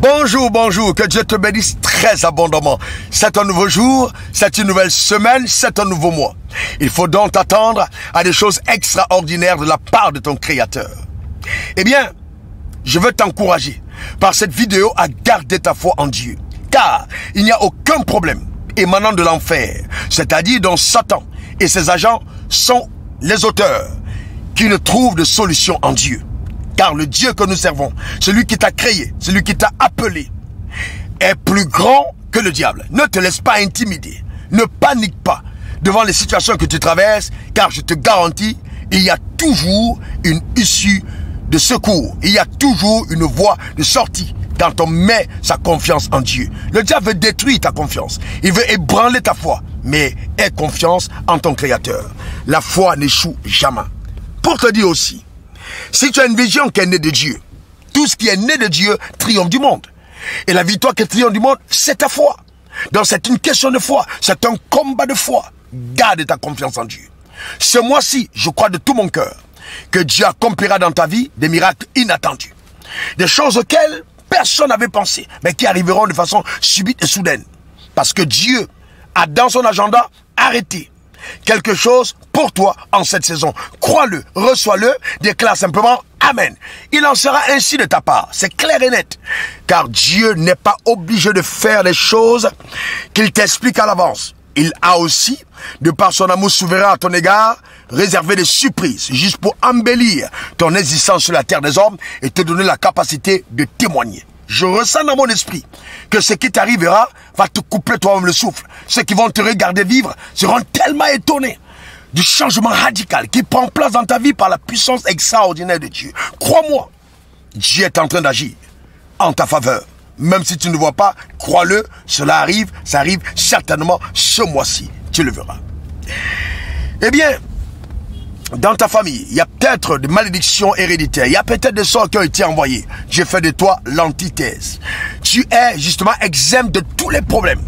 Bonjour, bonjour, que Dieu te bénisse très abondamment. C'est un nouveau jour, c'est une nouvelle semaine, c'est un nouveau mois. Il faut donc t'attendre à des choses extraordinaires de la part de ton Créateur. Eh bien, je veux t'encourager par cette vidéo à garder ta foi en Dieu. Car il n'y a aucun problème émanant de l'enfer, c'est-à-dire dont Satan et ses agents sont les auteurs qui ne trouvent de solution en Dieu. Car le Dieu que nous servons, celui qui t'a créé, celui qui t'a appelé, est plus grand que le diable. Ne te laisse pas intimider. Ne panique pas devant les situations que tu traverses, car je te garantis, il y a toujours une issue de secours. Il y a toujours une voie de sortie quand on met sa confiance en Dieu. Le diable veut détruire ta confiance. Il veut ébranler ta foi. Mais aie confiance en ton Créateur. La foi n'échoue jamais. Pour te dire aussi, si tu as une vision qui est née de Dieu, tout ce qui est né de Dieu triomphe du monde. Et la victoire qui triomphe du monde, c'est ta foi. Donc c'est une question de foi, c'est un combat de foi. Garde ta confiance en Dieu. Ce mois-ci, je crois de tout mon cœur que Dieu accomplira dans ta vie des miracles inattendus. Des choses auxquelles personne n'avait pensé, mais qui arriveront de façon subite et soudaine. Parce que Dieu a dans son agenda arrêté quelque chose pour toi en cette saison. Crois-le, reçois-le, déclare simplement Amen. Il en sera ainsi de ta part, c'est clair et net. Car Dieu n'est pas obligé de faire les choses qu'il t'explique à l'avance. Il a aussi, de par son amour souverain à ton égard, réservé des surprises, juste pour embellir ton existence sur la terre des hommes et te donner la capacité de témoigner. Je ressens dans mon esprit que ce qui t'arrivera va te couper toi-même le souffle. Ceux qui vont te regarder vivre seront tellement étonnés du changement radical qui prend place dans ta vie par la puissance extraordinaire de Dieu. Crois-moi, Dieu est en train d'agir en ta faveur. Même si tu ne vois pas, crois-le, cela arrive, ça arrive certainement ce mois-ci. Tu le verras. Eh bien, dans ta famille, il y a peut-être des malédictions héréditaires. Il y a peut-être des sorts qui ont été envoyés. J'ai fait de toi l'antithèse. Tu es justement exempt de tous les problèmes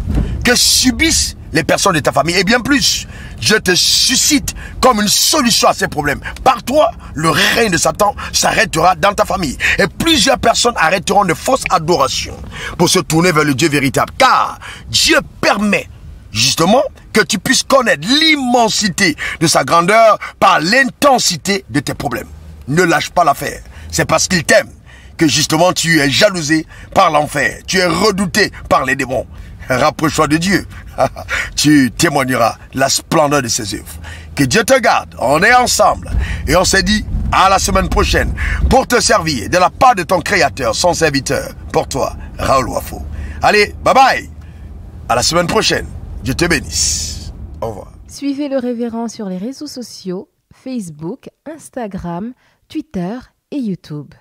que subissent les personnes de ta famille. Et bien plus, Dieu te suscite comme une solution à ces problèmes. Par toi, le règne de Satan s'arrêtera dans ta famille. Et plusieurs personnes arrêteront de fausses adorations pour se tourner vers le Dieu véritable. Car Dieu permet justement que tu puisses connaître l'immensité de sa grandeur par l'intensité de tes problèmes. Ne lâche pas l'affaire. C'est parce qu'il t'aime que justement tu es jalousé par l'enfer. Tu es redouté par les démons. Rapproche-toi de Dieu. Tu témoigneras la splendeur de ses œuvres. Que Dieu te garde. On est ensemble. Et on s'est dit à la semaine prochaine pour te servir de la part de ton Créateur, son serviteur. Pour toi, Raoul Wafo. Allez, bye bye. À la semaine prochaine. Dieu te bénisse. Au revoir. Suivez le révérend sur les réseaux sociaux, Facebook, Instagram, Twitter et YouTube.